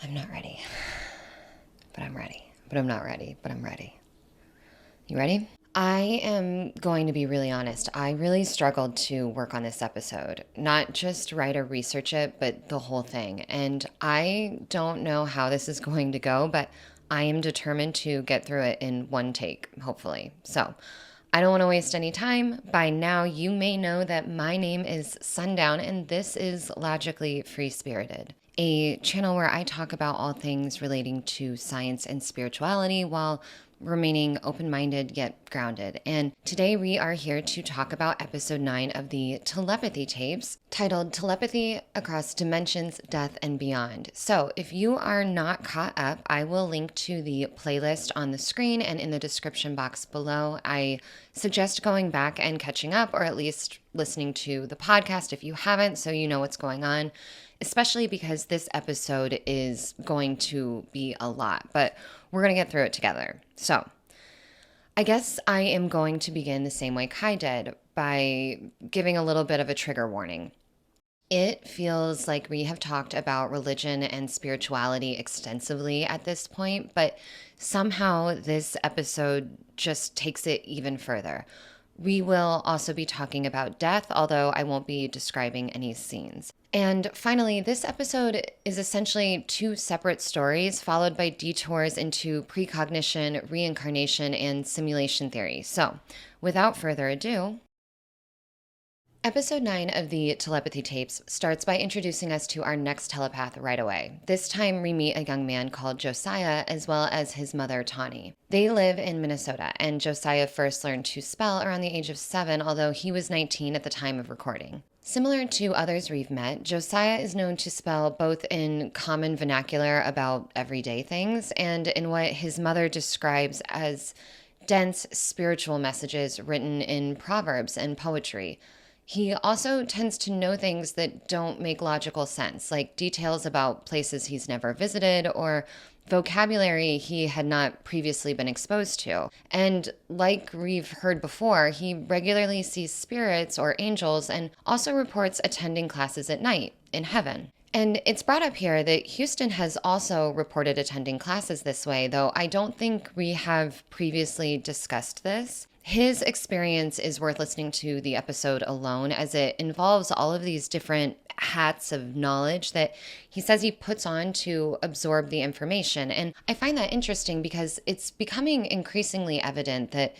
I'm not ready, but I'm ready. But I'm not ready, but I'm ready. You ready? I am going to be really honest. I really struggled to work on this episode, not just write or research it, but the whole thing. And I don't know how this is going to go, but I am determined to get through it in one take, hopefully. So I don't want to waste any time. By now, you may know that my name is Sundown, and this is Logically Free Spirited, a channel where I talk about all things relating to science and spirituality while remaining open-minded yet grounded. And today we are here to talk about episode 9 of the Telepathy Tapes, titled Telepathy Across Dimensions, Death, and Beyond. So if you are not caught up, I will link to the playlist on the screen and in the description box below. I suggest going back and catching up, or at least listening to the podcast if you haven't, so you know what's going on, especially because this episode is going to be a lot, but we're going to get through it together. So I guess I am going to begin the same way Kai did, by giving a little bit of a trigger warning. It feels like we have talked about religion and spirituality extensively at this point, but somehow this episode just takes it even further. We will also be talking about death, although I won't be describing any scenes. And finally, this episode is essentially two separate stories followed by detours into precognition, reincarnation, and simulation theory. So, without further ado, Episode 9 of the Telepathy Tapes starts by introducing us to our next telepath right away. This time we meet a young man called Josiah, as well as his mother, Tawny. They live in Minnesota, and Josiah first learned to spell around the age of 7, although he was 19 at the time of recording. Similar to others we've met, Josiah is known to spell both in common vernacular about everyday things and in what his mother describes as dense spiritual messages written in proverbs and poetry. He also tends to know things that don't make logical sense, like details about places he's never visited or vocabulary he had not previously been exposed to. And like we've heard before, he regularly sees spirits or angels and also reports attending classes at night in heaven. And it's brought up here that Houston has also reported attending classes this way, though I don't think we have previously discussed this. His experience is worth listening to the episode alone, as it involves all of these different hats of knowledge that he says he puts on to absorb the information. And I find that interesting because it's becoming increasingly evident that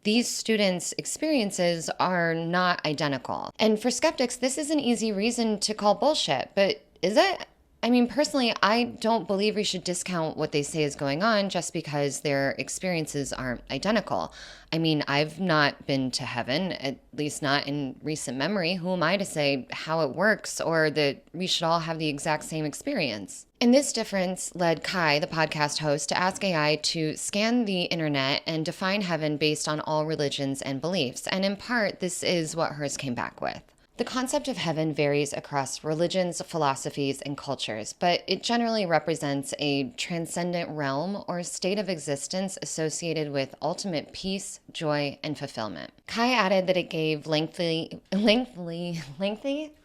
these students' experiences are not identical. And for skeptics, this is an easy reason to call bullshit, but is it? I mean, personally, I don't believe we should discount what they say is going on just because their experiences aren't identical. I mean, I've not been to heaven, at least not in recent memory. Who am I to say how it works or that we should all have the exact same experience? And this difference led Kai, the podcast host, to ask AI to scan the internet and define heaven based on all religions and beliefs. And in part, this is what hers came back with. The concept of heaven varies across religions, philosophies, and cultures, but it generally represents a transcendent realm or state of existence associated with ultimate peace, joy, and fulfillment. Kai added that it gave lengthy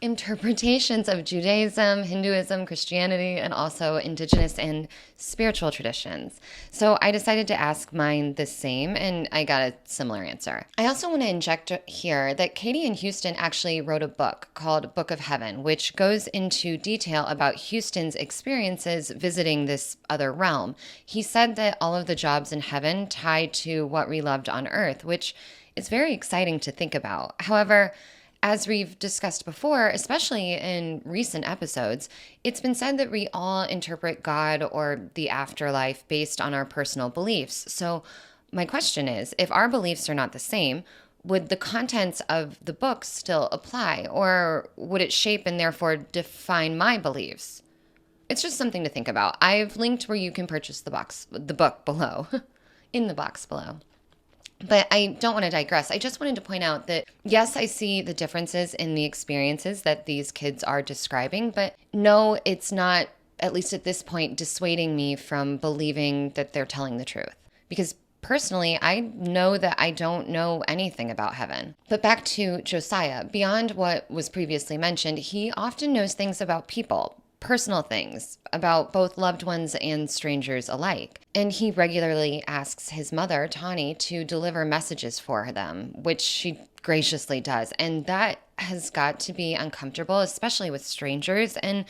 interpretations of Judaism, Hinduism, Christianity, and also indigenous and spiritual traditions. So I decided to ask mine the same, and I got a similar answer. I also want to inject here that Katie in Houston actually wrote a book called Book of Heaven, which goes into detail about Houston's experiences visiting this other realm. He said that all of the jobs in heaven tied to what we loved on earth, which is very exciting to think about. However, as we've discussed before, especially in recent episodes, it's been said that we all interpret God or the afterlife based on our personal beliefs. So my question is, if our beliefs are not the same, would the contents of the book still apply, or would it shape and therefore define my beliefs? It's just something to think about. I've linked where you can purchase the book below, in the box below. But I don't want to digress. I just wanted to point out that, yes, I see the differences in the experiences that these kids are describing, but no, it's not, at least at this point, dissuading me from believing that they're telling the truth. Because personally, I know that I don't know anything about heaven. But back to Josiah. Beyond what was previously mentioned, he often knows things about people, personal things about both loved ones and strangers alike. And he regularly asks his mother, Tawny, to deliver messages for them, which she graciously does. And that has got to be uncomfortable, especially with strangers. And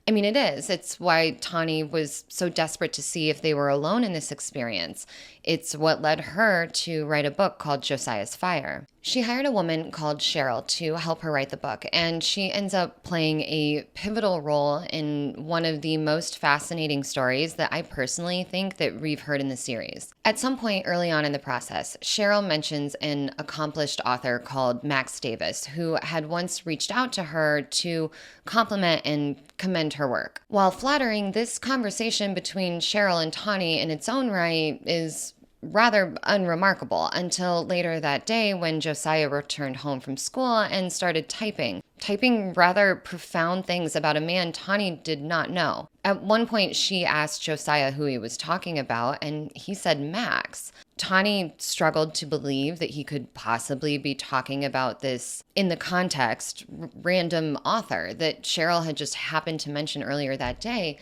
I mean, it is. It's why Tawny was so desperate to see if they were alone in this experience. It's what led her to write a book called Josiah's Fire. She hired a woman called Cheryl to help her write the book, and she ends up playing a pivotal role in one of the most fascinating stories that I personally think that we've heard in the series. At some point early on in the process, Cheryl mentions an accomplished author called Max Davis, who had once reached out to her to compliment and commend her work. While flattering, this conversation between Cheryl and Tawny in its own right is rather unremarkable until later that day when Josiah returned home from school and started typing rather profound things about a man Tawny did not know. At one point, she asked Josiah who he was talking about, and he said Max. Tawny struggled to believe that he could possibly be talking about this, in the context, random author that Cheryl had just happened to mention earlier that day.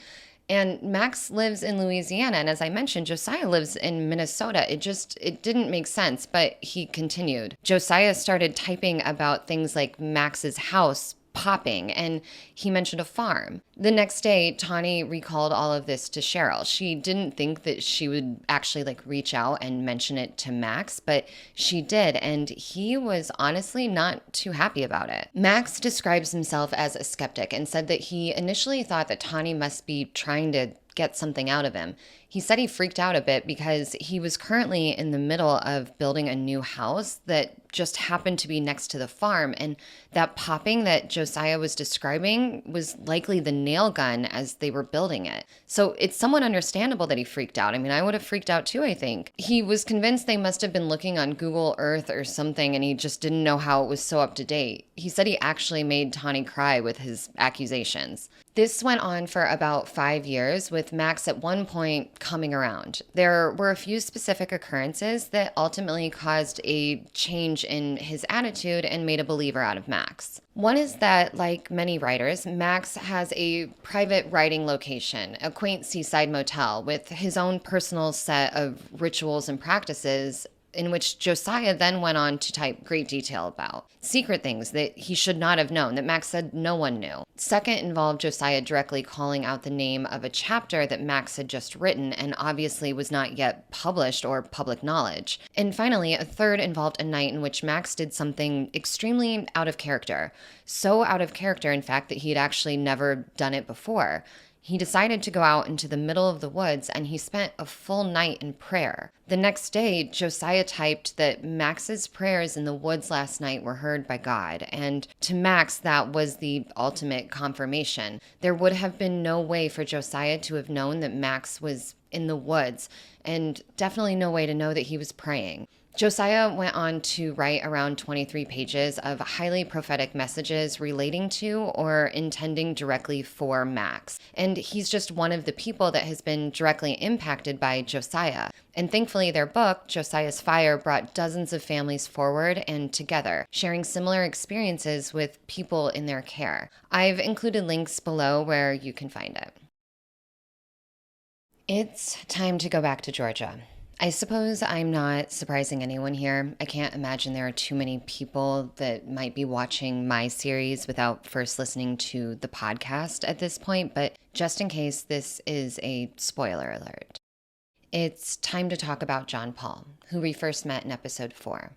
And Max lives in Louisiana. And as I mentioned, Josiah lives in Minnesota. It didn't make sense, but he continued. Josiah started typing about things like Max's house popping, and he mentioned a farm. The next day, Tawny recalled all of this to Cheryl. She didn't think that she would actually reach out and mention it to Max, but she did, and he was honestly not too happy about it. Max describes himself as a skeptic and said that he initially thought that Tawny must be trying to get something out of him. He said he freaked out a bit because he was currently in the middle of building a new house that just happened to be next to the farm, and that popping that Josiah was describing was likely the nail gun as they were building it. So it's somewhat understandable that he freaked out. I mean, I would have freaked out too, I think. He was convinced they must have been looking on Google Earth or something, and he just didn't know how it was so up to date. He said he actually made Tawny cry with his accusations. This went on for about 5 years, with Max at one point coming around. There were a few specific occurrences that ultimately caused a change in his attitude and made a believer out of Max. One is that, like many writers, Max has a private writing location, a quaint seaside motel with his own personal set of rituals and practices, in which Josiah then went on to type great detail about. Secret things that he should not have known, that Max said no one knew. Second involved Josiah directly calling out the name of a chapter that Max had just written and obviously was not yet published or public knowledge. And finally, a third involved a night in which Max did something extremely out of character. So out of character, in fact, that he had actually never done it before. He decided to go out into the middle of the woods, and he spent a full night in prayer. The next day, Josiah typed that Max's prayers in the woods last night were heard by God, and to Max, that was the ultimate confirmation. There would have been no way for Josiah to have known that Max was in the woods, and definitely no way to know that he was praying. Josiah went on to write around 23 pages of highly prophetic messages relating to or intending directly for Max. And he's just one of the people that has been directly impacted by Josiah. And thankfully, their book, Josiah's Fire, brought dozens of families forward and together, sharing similar experiences with people in their care. I've included links below where you can find it. It's time to go back to Georgia. I suppose I'm not surprising anyone here. I can't imagine there are too many people that might be watching my series without first listening to the podcast at this point, but just in case, this is a spoiler alert. It's time to talk about John Paul, who we first met in episode 4.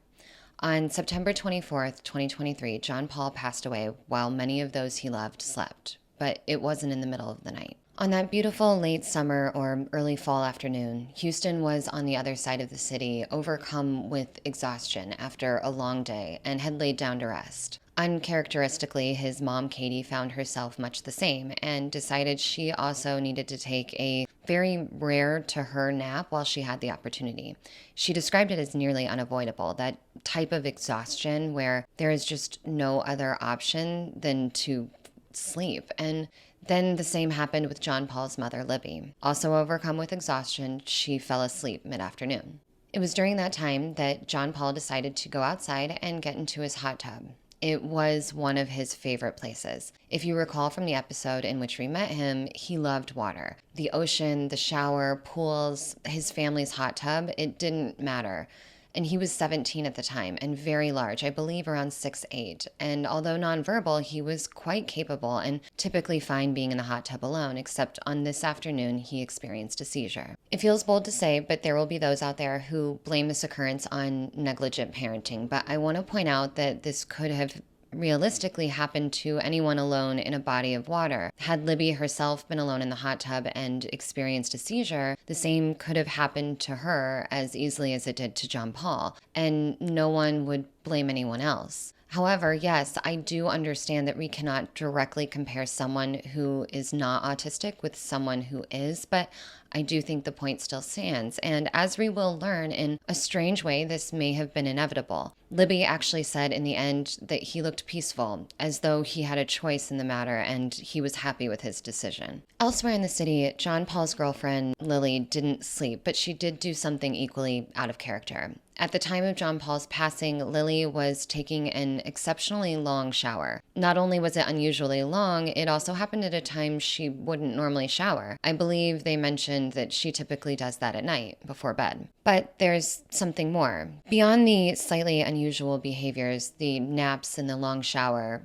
On September 24th, 2023, John Paul passed away while many of those he loved slept, but it wasn't in the middle of the night. On that beautiful late summer or early fall afternoon, Houston was on the other side of the city, overcome with exhaustion after a long day, and had laid down to rest. Uncharacteristically, his mom, Katie, found herself much the same and decided she also needed to take a very rare to her nap while she had the opportunity. She described it as nearly unavoidable, that type of exhaustion where there is just no other option than to sleep. And then the same happened with John Paul's mother, Libby. Also overcome with exhaustion, she fell asleep mid-afternoon. It was during that time that John Paul decided to go outside and get into his hot tub. it was one of his favorite places. If you recall from the episode in which we met him, he loved water. The ocean, the shower, pools, his family's hot tub, it didn't matter. And he was 17 at the time and very large, I believe around 6'8". And although nonverbal, he was quite capable and typically fine being in the hot tub alone, except on this afternoon he experienced a seizure. It feels bold to say, but there will be those out there who blame this occurrence on negligent parenting. But I want to point out that this could have realistically happened to anyone alone in a body of water. Had Libby herself been alone in the hot tub and experienced a seizure, the same could have happened to her as easily as it did to John Paul, and no one would blame anyone else. However, yes, I do understand that we cannot directly compare someone who is not autistic with someone who is, but I do think the point still stands. And as we will learn, in a strange way, this may have been inevitable. Libby actually said in the end that he looked peaceful, as though he had a choice in the matter and he was happy with his decision. Elsewhere in the city, John Paul's girlfriend, Lily, didn't sleep, but she did do something equally out of character. At the time of John Paul's passing, Lily was taking an exceptionally long shower. Not only was it unusually long, it also happened at a time she wouldn't normally shower. I believe they mentioned that she typically does that at night, before bed. But there's something more. Beyond the slightly unusual behaviors, the naps and the long shower,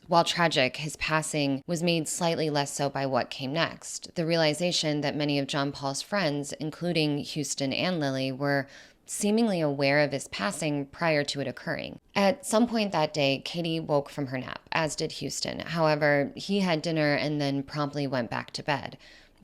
while tragic, his passing was made slightly less so by what came next. The realization that many of John Paul's friends, including Houston and Lily, were seemingly aware of his passing prior to it occurring. At some point that day, Katie woke from her nap, as did Houston. However, he had dinner and then promptly went back to bed.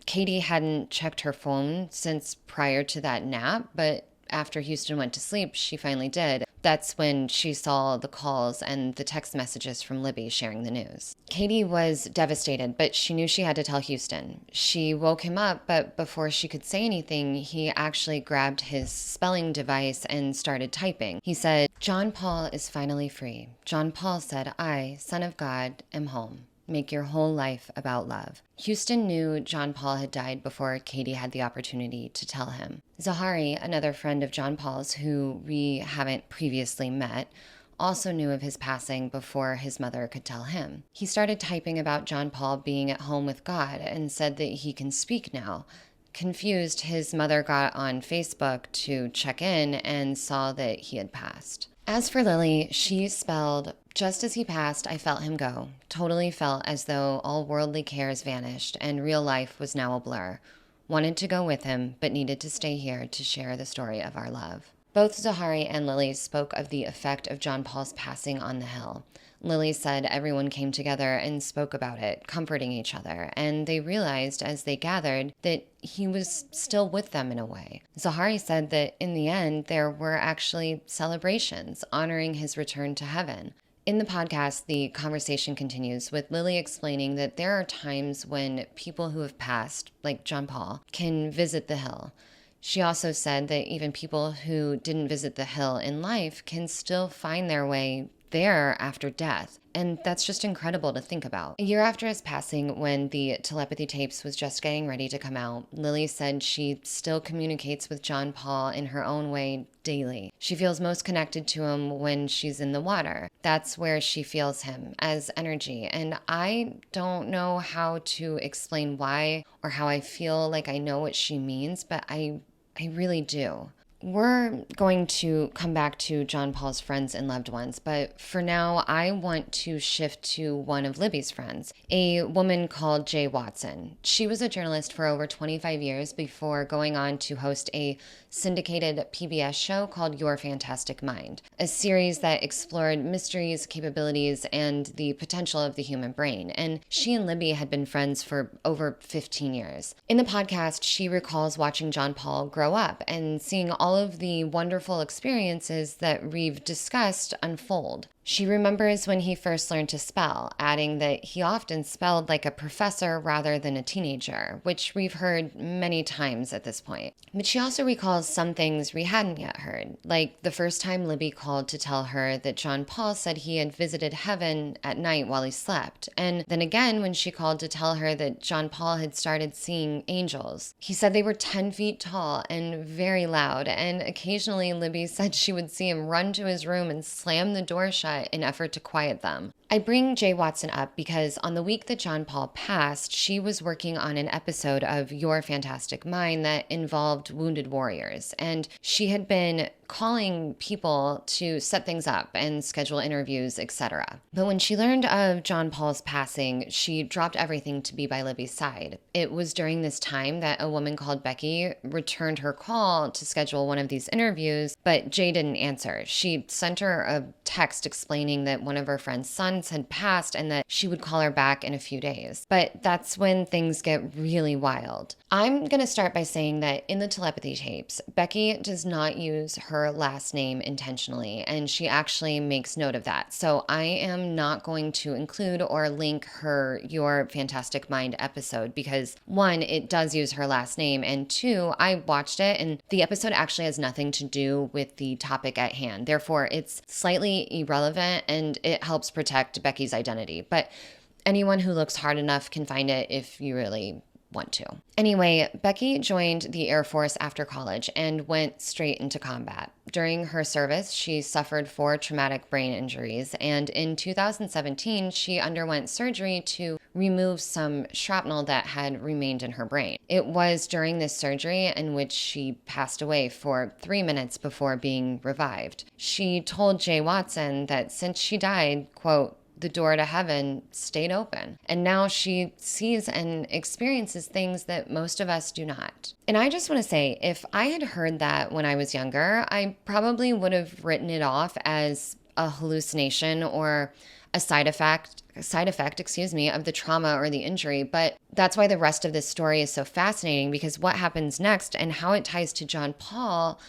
Katie hadn't checked her phone since prior to that nap, but after Houston went to sleep, she finally did. That's when she saw the calls and the text messages from Libby sharing the news. Katie was devastated, but she knew she had to tell Houston. She woke him up, but before she could say anything, he actually grabbed his spelling device and started typing. He said, "John Paul is finally free. John Paul said, I, Son of God, am home. Make your whole life about love." Houston knew John Paul had died before Katie had the opportunity to tell him. Zahari, another friend of John Paul's who we haven't previously met, also knew of his passing before his mother could tell him. He started typing about John Paul being at home with God and said that he can speak now. Confused, his mother got on Facebook to check in and saw that he had passed. As for Lily, she spelled, "Just as he passed, I felt him go. Totally felt as though all worldly cares vanished and real life was now a blur. Wanted to go with him, but needed to stay here to share the story of our love." Both Zahari and Lily spoke of the effect of John Paul's passing on the Hill. Lily said everyone came together and spoke about it, comforting each other, and they realized as they gathered that he was still with them in a way. Zahari said that in the end, there were actually celebrations honoring his return to heaven. In the podcast, the conversation continues with Lily explaining that there are times when people who have passed, like John Paul, can visit the Hill. She also said that even people who didn't visit the Hill in life can still find their way there after death. And that's just incredible to think about. A year after his passing, when the Telepathy Tapes was just getting ready to come out, Lily said she still communicates with John Paul in her own way daily. She feels most connected to him when she's in the water. That's where she feels him, as energy. And I don't know how to explain why or how I feel like I know what she means, but I really do. We're going to come back to John Paul's friends and loved ones, but for now, I want to shift to one of Libby's friends, a woman called Jay Watson. She was a journalist for over 25 years before going on to host a syndicated PBS show called Your Fantastic Mind, a series that explored mysteries, capabilities, and the potential of the human brain. And she and Libby had been friends for over 15 years. In the podcast, she recalls watching John Paul grow up and seeing all of the wonderful experiences that we've discussed unfold. She remembers when he first learned to spell, adding that he often spelled like a professor rather than a teenager, which we've heard many times at this point. But she also recalls some things we hadn't yet heard, like the first time Libby called to tell her that John Paul said he had visited heaven at night while he slept, and then again when she called to tell her that John Paul had started seeing angels. He said they were 10 feet tall and very loud, and occasionally Libby said she would see him run to his room and slam the door shut an effort to quiet them. I bring Jay Watson up because on the week that John Paul passed, she was working on an episode of Your Fantastic Mind that involved wounded warriors. And she had been calling people to set things up and schedule interviews, etc. But when she learned of John Paul's passing, she dropped everything to be by Libby's side. It was during this time that a woman called Becky returned her call to schedule one of these interviews, but Jay didn't answer. She sent her a text explaining that one of her friend's sons had passed and that she would call her back in a few days. But that's when things get really wild. I'm going to start by saying that in the telepathy tapes, Becky does not use her last name intentionally, and she actually makes note of that. So I am not going to include or link her Your Fantastic Mind episode because, one, it does use her last name, and two, I watched it and the episode actually has nothing to do with the topic at hand. Therefore, it's slightly irrelevant and it helps protect Becky's identity. But anyone who looks hard enough can find it if you really want to. Anyway, Becky joined the Air Force after college and went straight into combat. During her service, she suffered 4 traumatic brain injuries, and in 2017, she underwent surgery to remove some shrapnel that had remained in her brain. It was during this surgery in which she passed away for 3 minutes before being revived. She told Jay Watson that since she died, quote, the door to heaven stayed open. And now she sees and experiences things that most of us do not. And I just want to say, if I had heard that when I was younger, I probably would have written it off as a hallucination or a side effect, of the trauma or the injury. But that's why the rest of this story is so fascinating, because what happens next and how it ties to John Paul,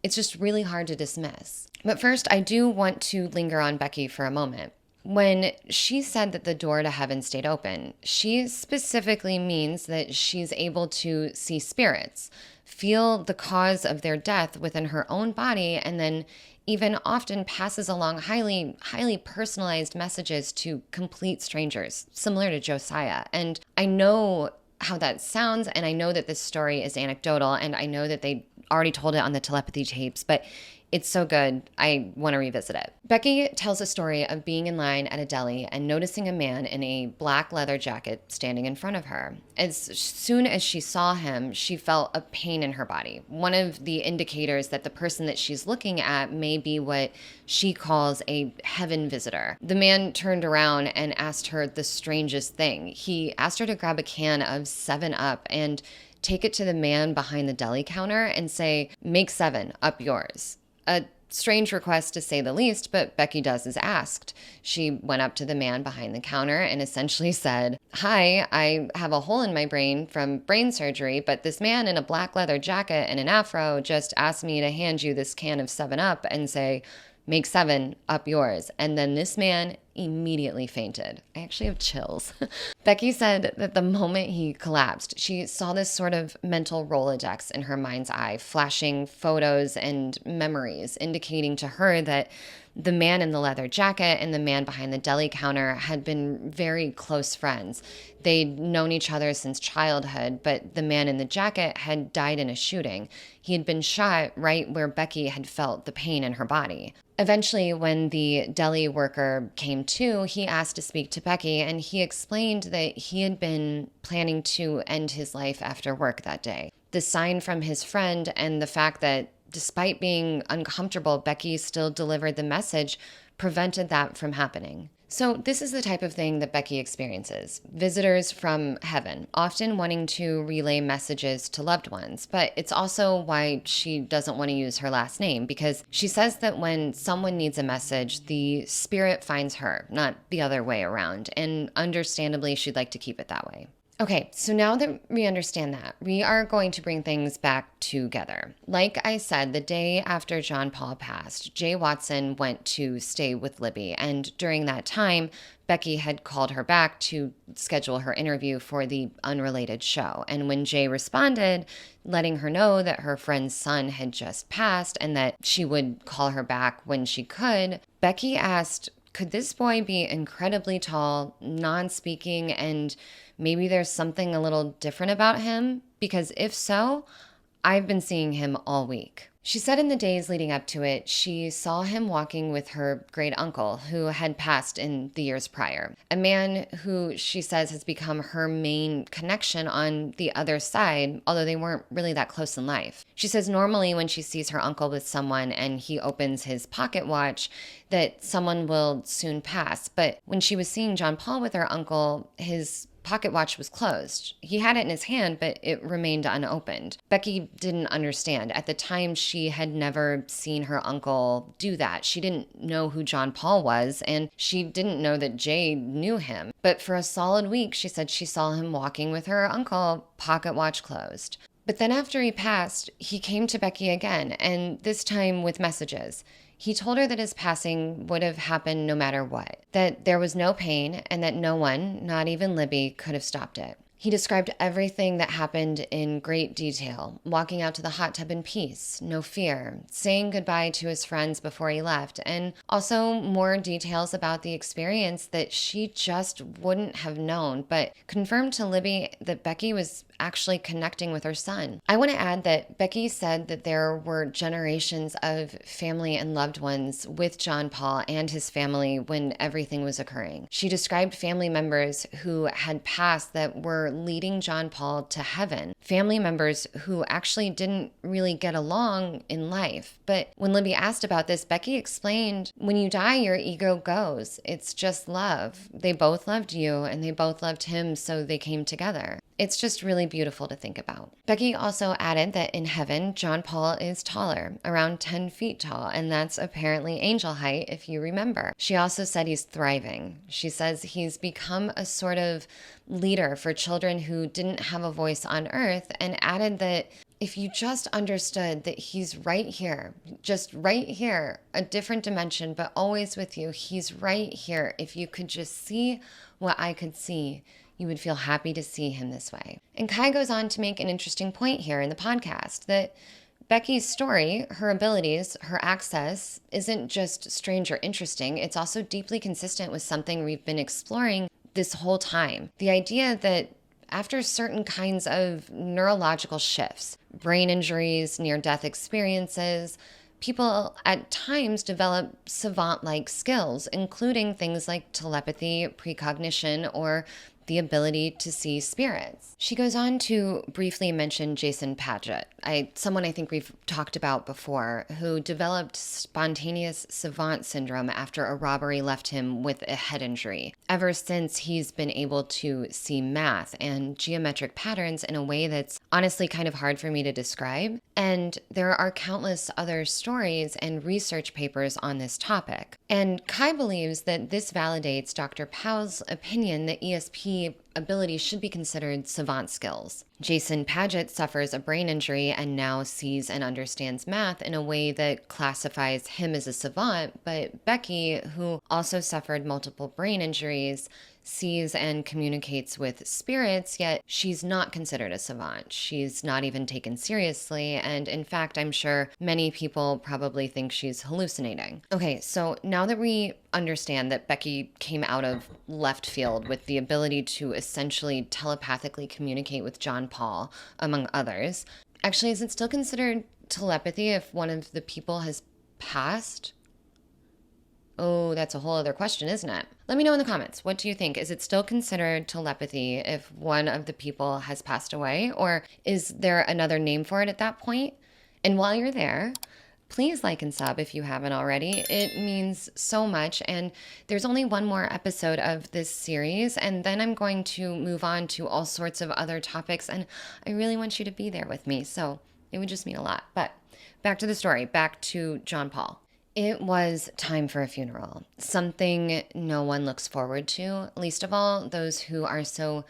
it's just really hard to dismiss. But first, I do want to linger on Becky for a moment. When she said that the door to heaven stayed open, she specifically means that she's able to see spirits, feel the cause of their death within her own body, and then even often passes along highly personalized messages to complete strangers, similar to Josiah. And I know how that sounds, and I know that this story is anecdotal, and I know that they already told it on the telepathy tapes, but it's so good, I want to revisit it. Becky tells a story of being in line at a deli and noticing a man in a black leather jacket standing in front of her. As soon as she saw him, she felt a pain in her body. One of the indicators that the person that she's looking at may be what she calls a heaven visitor. The man turned around and asked her the strangest thing. He asked her to grab a can of 7-Up and take it to the man behind the deli counter and say, "Make 7, up yours." A strange request to say the least, but Becky does as asked. She went up to the man behind the counter and essentially said, "Hi, I have a hole in my brain from brain surgery, but this man in a black leather jacket and an afro just asked me to hand you this can of 7-Up and say, 'Make 7, up yours.'" And then this man immediately fainted. I actually have chills. Becky said that the moment he collapsed, she saw this sort of mental Rolodex in her mind's eye, flashing photos and memories, indicating to her that the man in the leather jacket and the man behind the deli counter had been very close friends. They'd known each other since childhood, but the man in the jacket had died in a shooting. He had been shot right where Becky had felt the pain in her body. Eventually, when the deli worker came to, he asked to speak to Becky, and he explained that he had been planning to end his life after work that day. The sign from his friend and the fact that despite being uncomfortable, Becky still delivered the message prevented that from happening. So this is the type of thing that Becky experiences. Visitors from heaven, often wanting to relay messages to loved ones. But it's also why she doesn't want to use her last name, because she says that when someone needs a message, the spirit finds her, not the other way around. And understandably, she'd like to keep it that way. Okay, so now that we understand that, we are going to bring things back together. Like I said, the day after John Paul passed, Jay Watson went to stay with Libby, and during that time, Becky had called her back to schedule her interview for the Unrelated show. And when Jay responded, letting her know that her friend's son had just passed and that she would call her back when she could, Becky asked, could this boy be incredibly tall, non-speaking, and maybe there's something a little different about him? Because if so, I've been seeing him all week. She said in the days leading up to it, she saw him walking with her great uncle who had passed in the years prior. A man who she says has become her main connection on the other side, although they weren't really that close in life. She says normally when she sees her uncle with someone and he opens his pocket watch, that someone will soon pass. But when she was seeing John Paul with her uncle, his pocket watch was closed. He had it in his hand, but it remained unopened. Becky didn't understand. At the time, she had never seen her uncle do that. She didn't know who John Paul was, and she didn't know that Jay knew him. But for a solid week, she said she saw him walking with her uncle, pocket watch closed. But then after he passed, he came to Becky again, and this time with messages. He told her that his passing would have happened no matter what, that there was no pain, and that no one, not even Libby, could have stopped it. He described everything that happened in great detail, walking out to the hot tub in peace, no fear, saying goodbye to his friends before he left, and also more details about the experience that she just wouldn't have known, but confirmed to Libby that Becky was actually connecting with her son. I want to add that Becky said that there were generations of family and loved ones with John Paul and his family when everything was occurring. She described family members who had passed that were leading John Paul to heaven, family members who actually didn't really get along in life. But when Libby asked about this, Becky explained, when you die, your ego goes. It's just love. They both loved you and they both loved him, so they came together. It's just really beautiful to think about. Becky also added that in heaven, John Paul is taller, around 10 feet tall, and that's apparently angel height, if you remember. She also said he's thriving. She says he's become a sort of leader for children who didn't have a voice on earth, and added that if you just understood that he's right here, just right here, a different dimension, but always with you, he's right here. If you could just see what I could see, you would feel happy to see him this way. And Kai goes on to make an interesting point here in the podcast that Becky's story, her abilities, her access isn't just strange or interesting. It's also deeply consistent with something we've been exploring this whole time. The idea that after certain kinds of neurological shifts, brain injuries, near-death experiences, people at times develop savant-like skills, including things like telepathy, precognition, or the ability to see spirits. She goes on to briefly mention Jason Padgett, someone I think we've talked about before, who developed spontaneous savant syndrome after a robbery left him with a head injury. Ever since, he's been able to see math and geometric patterns in a way that's honestly kind of hard for me to describe. And there are countless other stories and research papers on this topic. And Kai believes that this validates Dr. Powell's opinion that ESP abilities should be considered savant skills. Jason Padgett suffers a brain injury and now sees and understands math in a way that classifies him as a savant, but Becky, who also suffered multiple brain injuries, sees and communicates with spirits, yet she's not considered a savant. She's not even taken seriously, and in fact, I'm sure many people probably think she's hallucinating. Okay, so now that we understand that Becky came out of left field with the ability to essentially telepathically communicate with John Paul, among others, actually, is it still considered telepathy if one of the people has passed? Oh, that's a whole other question, isn't it? Let me know in the comments. What do you think? Is it still considered telepathy if one of the people has passed away? Or is there another name for it at that point? And while you're there, please like and sub if you haven't already. It means so much. And there's only one more episode of this series, and then I'm going to move on to all sorts of other topics. And I really want you to be there with me. So it would just mean a lot. But back to the story, back to John Paul. It was time for a funeral, something no one looks forward to, least of all those who are so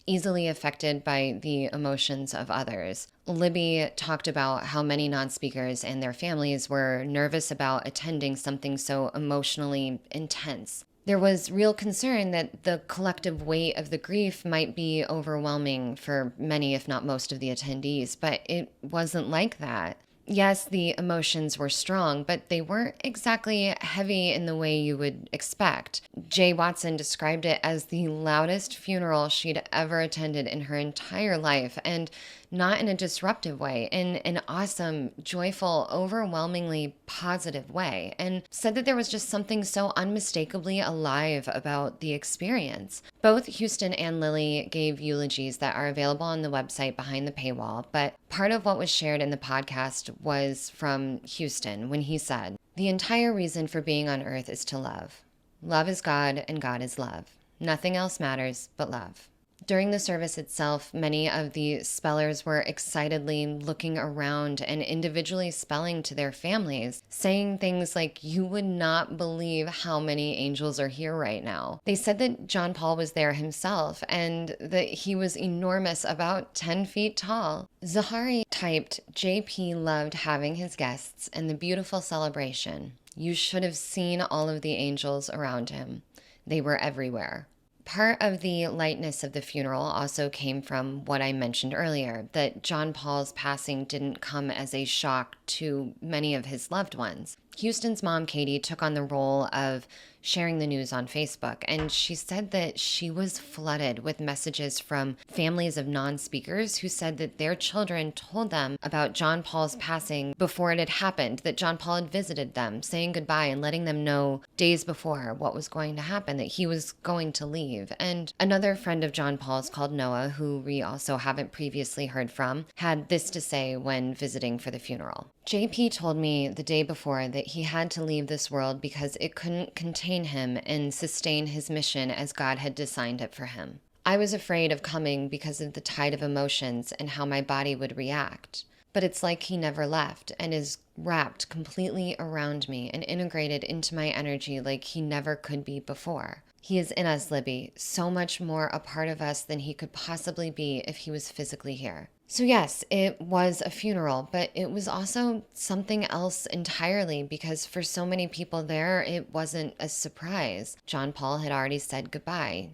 easily affected by the emotions of others. Libby talked about how many non-speakers and their families were nervous about attending something so emotionally intense. There was real concern that the collective weight of the grief might be overwhelming for many, if not most, of the attendees, but it wasn't like that. Yes, the emotions were strong, but they weren't exactly heavy in the way you would expect. Jay Watson described it as the loudest funeral she'd ever attended in her entire life, and not in a disruptive way, in an awesome, joyful, overwhelmingly positive way, and said that there was just something so unmistakably alive about the experience. Both Houston and Lily gave eulogies that are available on the website behind the paywall, but part of what was shared in the podcast was from Houston when he said, "The entire reason for being on earth is to love. Love is God and God is love. Nothing else matters but love." During the service itself, many of the spellers were excitedly looking around and individually spelling to their families, saying things like, "You would not believe how many angels are here right now." They said that John Paul was there himself and that he was enormous, about 10 feet tall. Zahari typed, "JP loved having his guests and the beautiful celebration. You should have seen all of the angels around him. They were everywhere." Part of the lightness of the funeral also came from what I mentioned earlier, that John Paul's passing didn't come as a shock to many of his loved ones. Houston's mom, Katie, took on the role of sharing the news on Facebook, and she said that she was flooded with messages from families of non-speakers who said that their children told them about John Paul's passing before it had happened, that John Paul had visited them, saying goodbye and letting them know days before what was going to happen, that he was going to leave. And another friend of John Paul's called Noah, who we also haven't previously heard from, had this to say when visiting for the funeral. "JP told me the day before that he had to leave this world because it couldn't contain him and sustain his mission as God had designed it for him. I was afraid of coming because of the tide of emotions and how my body would react. But it's like he never left and is wrapped completely around me and integrated into my energy like he never could be before. He is in us, Libby, so much more a part of us than he could possibly be if he was physically here." So yes, it was a funeral, but it was also something else entirely, because for so many people there, it wasn't a surprise. John Paul had already said goodbye.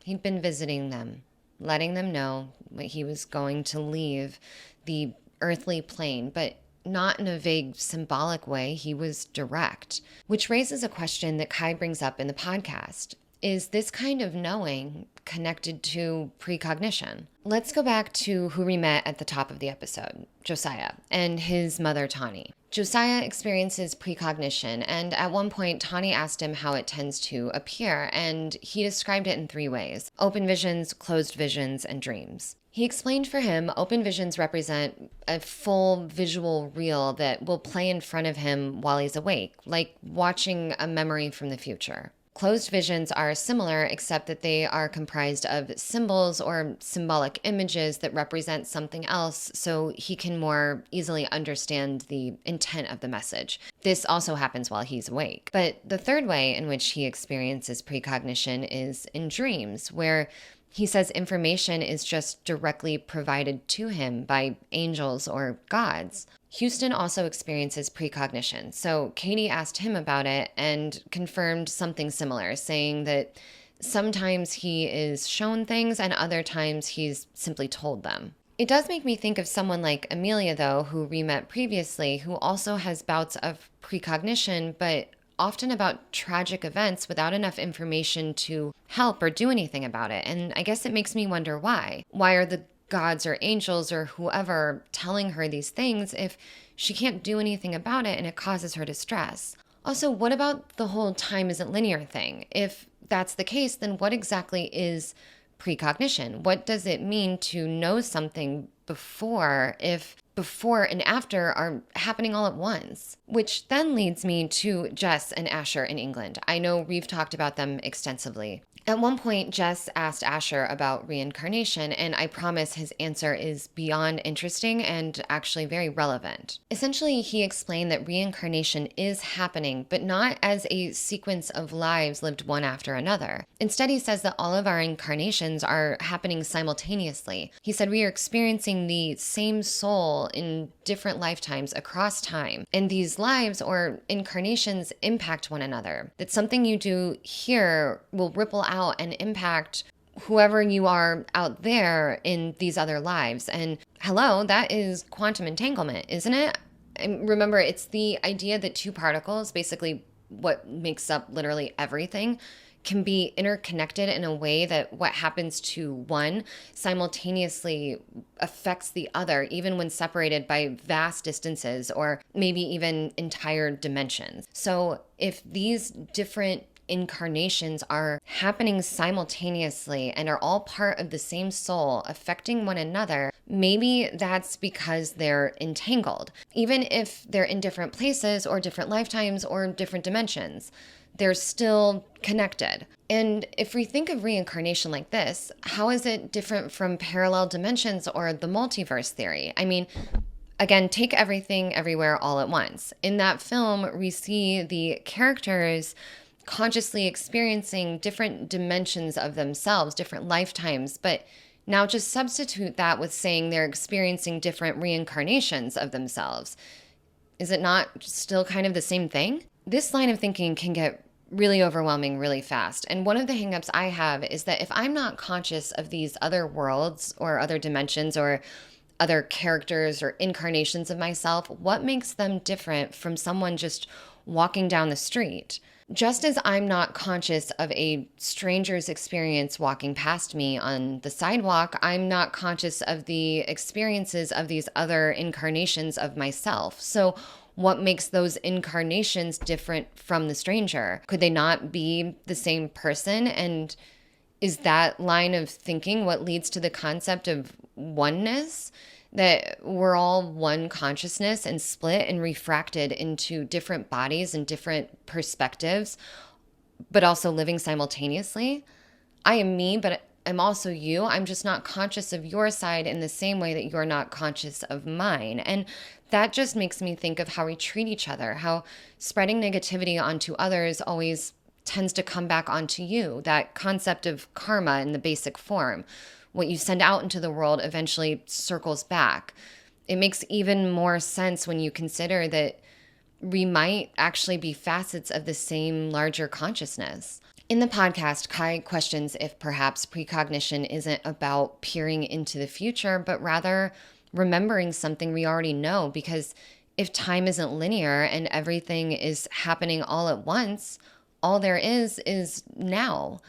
He'd been visiting them, letting them know that he was going to leave the earthly plane, but not in a vague symbolic way. He was direct, which raises a question that Kai brings up in the podcast. Is this kind of knowing connected to precognition? Let's go back to who we met at the top of the episode, Josiah, and his mother, Tani. Josiah experiences precognition, and at one point, Tani asked him how it tends to appear, and he described it in 3 ways: open visions, closed visions, and dreams. He explained for him, open visions represent a full visual reel that will play in front of him while he's awake, like watching a memory from the future. Closed visions are similar, except that they are comprised of symbols or symbolic images that represent something else, so he can more easily understand the intent of the message. This also happens while he's awake. But the third way in which he experiences precognition is in dreams, where he says information is just directly provided to him by angels or gods. Houston also experiences precognition, so Katie asked him about it and confirmed something similar, saying that sometimes he is shown things and other times he's simply told them. It does make me think of someone like Amelia, though, who we met previously, who also has bouts of precognition, but often about tragic events without enough information to help or do anything about it. And I guess it makes me wonder why. Why are the gods or angels or whoever telling her these things if she can't do anything about it and it causes her distress? Also, what about the whole time isn't linear thing? If that's the case, then what exactly is precognition? What does it mean to know something before if before and after are happening all at once? Which then leads me to Jess and Asher in England. I know we've talked about them extensively. At one point, Jess asked Asher about reincarnation, and I promise his answer is beyond interesting and actually very relevant. Essentially, he explained that reincarnation is happening, but not as a sequence of lives lived one after another. Instead, he says that all of our incarnations are happening simultaneously. He said we are experiencing the same soul in different lifetimes across time, and these lives or incarnations impact one another. That something you do here will ripple out and impact whoever you are out there in these other lives. And hello, that is quantum entanglement, isn't it? And remember, it's the idea that 2 particles, basically what makes up literally everything, can be interconnected in a way that what happens to one simultaneously affects the other, even when separated by vast distances or maybe even entire dimensions. So if these different incarnations are happening simultaneously and are all part of the same soul affecting one another, maybe that's because they're entangled. Even if they're in different places or different lifetimes or different dimensions, they're still connected. And if we think of reincarnation like this, how is it different from parallel dimensions or the multiverse theory? I mean, again, take Everything Everywhere All at Once. In that film, we see the characters consciously experiencing different dimensions of themselves, different lifetimes, but now just substitute that with saying they're experiencing different reincarnations of themselves. Is it not still kind of the same thing? This line of thinking can get really overwhelming really fast. And one of the hangups I have is that if I'm not conscious of these other worlds or other dimensions or other characters or incarnations of myself, what makes them different from someone just walking down the street? Just as I'm not conscious of a stranger's experience walking past me on the sidewalk, I'm not conscious of the experiences of these other incarnations of myself. So what makes those incarnations different from the stranger? Could they not be the same person? And is that line of thinking what leads to the concept of oneness? That we're all one consciousness and split and refracted into different bodies and different perspectives, but also living simultaneously? I am me, but I'm also you. I'm just not conscious of your side in the same way that you're not conscious of mine. And that just makes me think of how we treat each other, how spreading negativity onto others always tends to come back onto you. That concept of karma in the basic form. What you send out into the world eventually circles back. It makes even more sense when you consider that we might actually be facets of the same larger consciousness. In the podcast, Kai questions if perhaps precognition isn't about peering into the future, but rather remembering something we already know. Because if time isn't linear and everything is happening all at once, all there is now.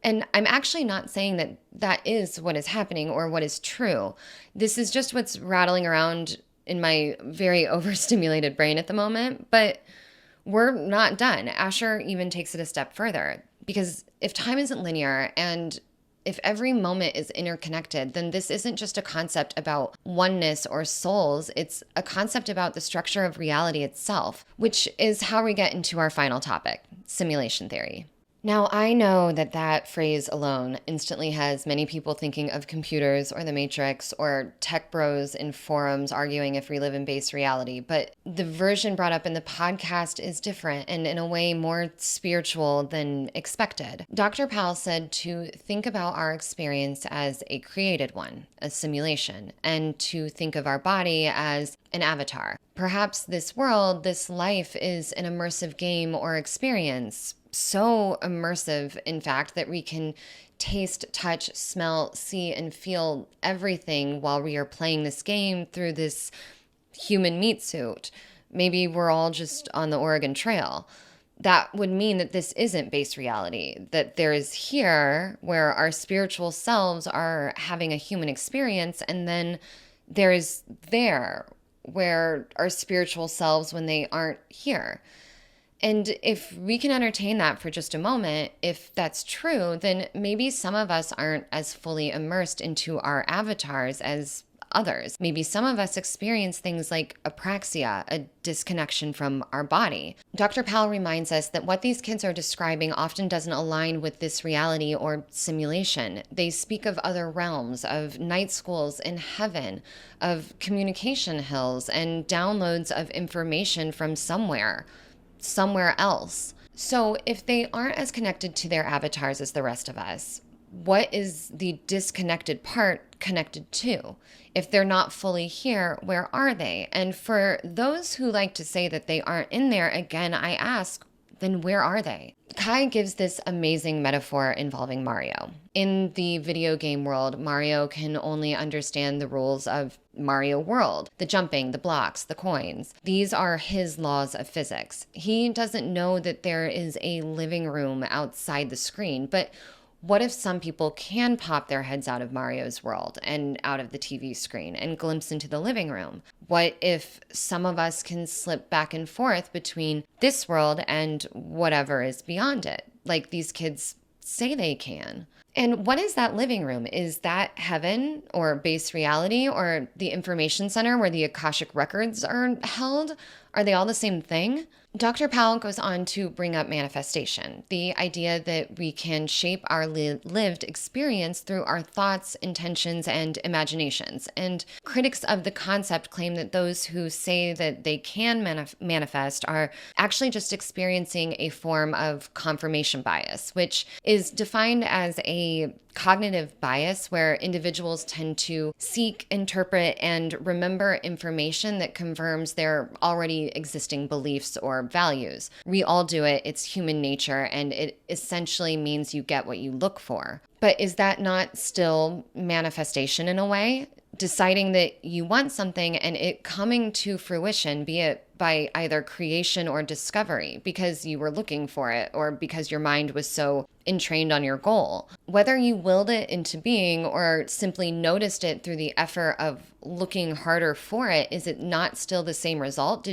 And I'm actually not saying that that is what is happening or what is true. This is just what's rattling around in my very overstimulated brain at the moment. But we're not done. Asher even takes it a step further. Because if time isn't linear and if every moment is interconnected, then this isn't just a concept about oneness or souls. It's a concept about the structure of reality itself, which is how we get into our final topic, simulation theory. Now, I know that that phrase alone instantly has many people thinking of computers or the Matrix or tech bros in forums arguing if we live in base reality, but the version brought up in the podcast is different and in a way more spiritual than expected. Dr. Powell said to think about our experience as a created one, a simulation, and to think of our body as an avatar. Perhaps this world, this life is an immersive game or experience, so immersive, in fact, that we can taste, touch, smell, see, and feel everything while we are playing this game through this human meat suit. Maybe we're all just on the Oregon Trail. That would mean that this isn't base reality, that there is here where our spiritual selves are having a human experience, and then there is there where our spiritual selves when they aren't here. And if we can entertain that for just a moment, if that's true, then maybe some of us aren't as fully immersed into our avatars as others. Maybe some of us experience things like apraxia, a disconnection from our body. Dr. Powell reminds us that what these kids are describing often doesn't align with this reality or simulation. They speak of other realms, of night schools in heaven, of communication hills, and downloads of information from somewhere else. So if they aren't as connected to their avatars as the rest of us, what is the disconnected part connected to? If they're not fully here, where are they? And for those who like to say that they aren't in there, again, I ask, then where are they? Kai gives this amazing metaphor involving Mario. In the video game world, Mario can only understand the rules of Mario World, the jumping, the blocks, the coins. These are his laws of physics. He doesn't know that there is a living room outside the screen, but what if some people can pop their heads out of Mario's world and out of the TV screen and glimpse into the living room? What if some of us can slip back and forth between this world and whatever is beyond it, like these kids say they can? And what is that living room? Is that heaven or base reality or the information center where the Akashic records are held? Are they all the same thing? Dr. Powell goes on to bring up manifestation, the idea that we can shape our lived experience through our thoughts, intentions, and imaginations. And critics of the concept claim that those who say that they can manifest are actually just experiencing a form of confirmation bias, which is defined as a cognitive bias where individuals tend to seek, interpret, and remember information that confirms their already existing beliefs or values. We all do it. It's human nature, and it essentially means you get what you look for. But is that not still manifestation in a way? Deciding that you want something and it coming to fruition, be it by either creation or discovery, because you were looking for it or because your mind was so entrained on your goal. Whether you willed it into being or simply noticed it through the effort of looking harder for it, is it not still the same result?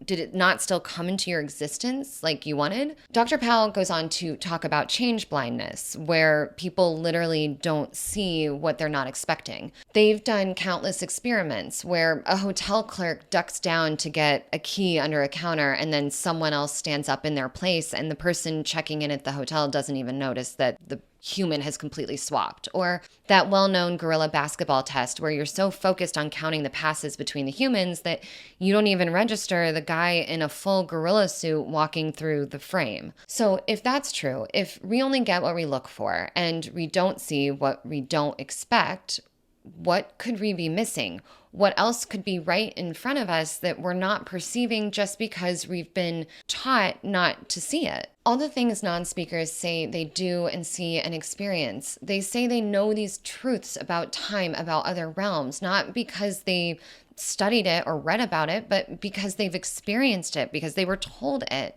Did it not still come into your existence like you wanted? Dr. Powell goes on to talk about change blindness, where people literally don't see what they're not expecting. They've done countless experiments where a hotel clerk ducks down to get a key under a counter and then someone else stands up in their place and the person checking in at the hotel doesn't even notice that the human has completely swapped. Or that well-known gorilla basketball test where you're so focused on counting the passes between the humans that you don't even register the guy in a full gorilla suit walking through the frame. So if that's true, if we only get what we look for and we don't see what we don't expect, what could we be missing? What else could be right in front of us that we're not perceiving just because we've been taught not to see it? All the things non-speakers say they do and see and experience, they say they know these truths about time, about other realms, not because they studied it or read about it, but because they've experienced it, because they were told it.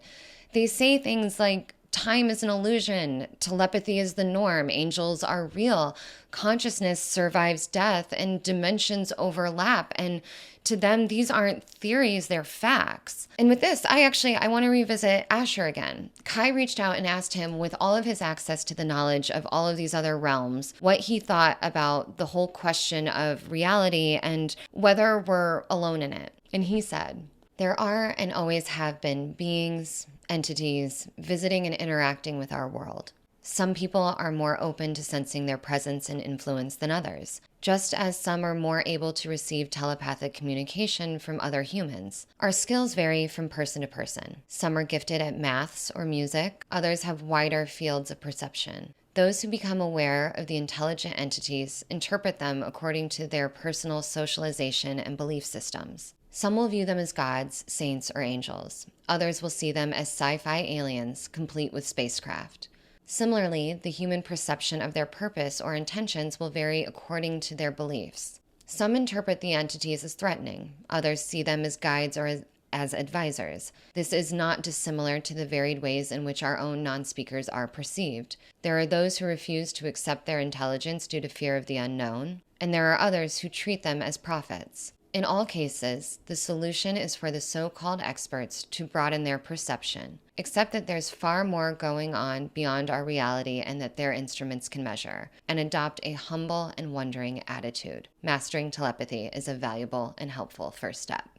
They say things like, time is an illusion, telepathy is the norm, angels are real, consciousness survives death, and dimensions overlap. And to them, these aren't theories, they're facts. And with this, I want to revisit Asher again. Kai reached out and asked him, with all of his access to the knowledge of all of these other realms, what he thought about the whole question of reality and whether we're alone in it. And he said, there are and always have been beings, entities, visiting and interacting with our world. Some people are more open to sensing their presence and influence than others, just as some are more able to receive telepathic communication from other humans. Our skills vary from person to person. Some are gifted at maths or music, others have wider fields of perception. Those who become aware of the intelligent entities interpret them according to their personal socialization and belief systems. Some will view them as gods, saints, or angels. Others will see them as sci-fi aliens, complete with spacecraft. Similarly, the human perception of their purpose or intentions will vary according to their beliefs. Some interpret the entities as threatening. Others see them as guides or as advisors. This is not dissimilar to the varied ways in which our own non-speakers are perceived. There are those who refuse to accept their intelligence due to fear of the unknown, and there are others who treat them as prophets. In all cases, the solution is for the so-called experts to broaden their perception, accept that there's far more going on beyond our reality and that their instruments can measure, and adopt a humble and wondering attitude. Mastering telepathy is a valuable and helpful first step.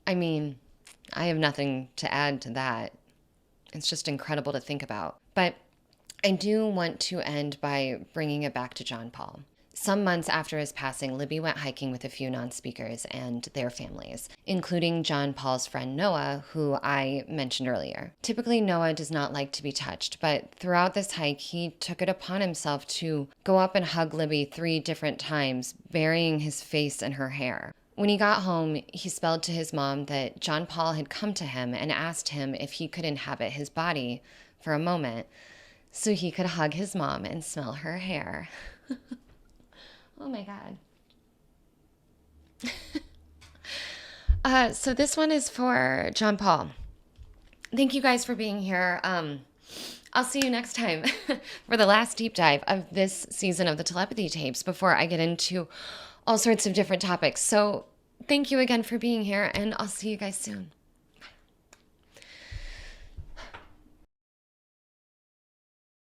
I mean, I have nothing to add to that. It's just incredible to think about. But I do want to end by bringing it back to John Paul. Some months after his passing, Libby went hiking with a few non-speakers and their families, including John Paul's friend Noah, who I mentioned earlier. Typically, Noah does not like to be touched, but throughout this hike, he took it upon himself to go up and hug Libby 3 different times, burying his face in her hair. When he got home, he spelled to his mom that John Paul had come to him and asked him if he could inhabit his body for a moment so he could hug his mom and smell her hair. Oh my God. So this one is for John Paul. Thank you guys for being here. I'll see you next time for the last deep dive of this season of the Telepathy Tapes before I get into all sorts of different topics. So thank you again for being here, and I'll see you guys soon.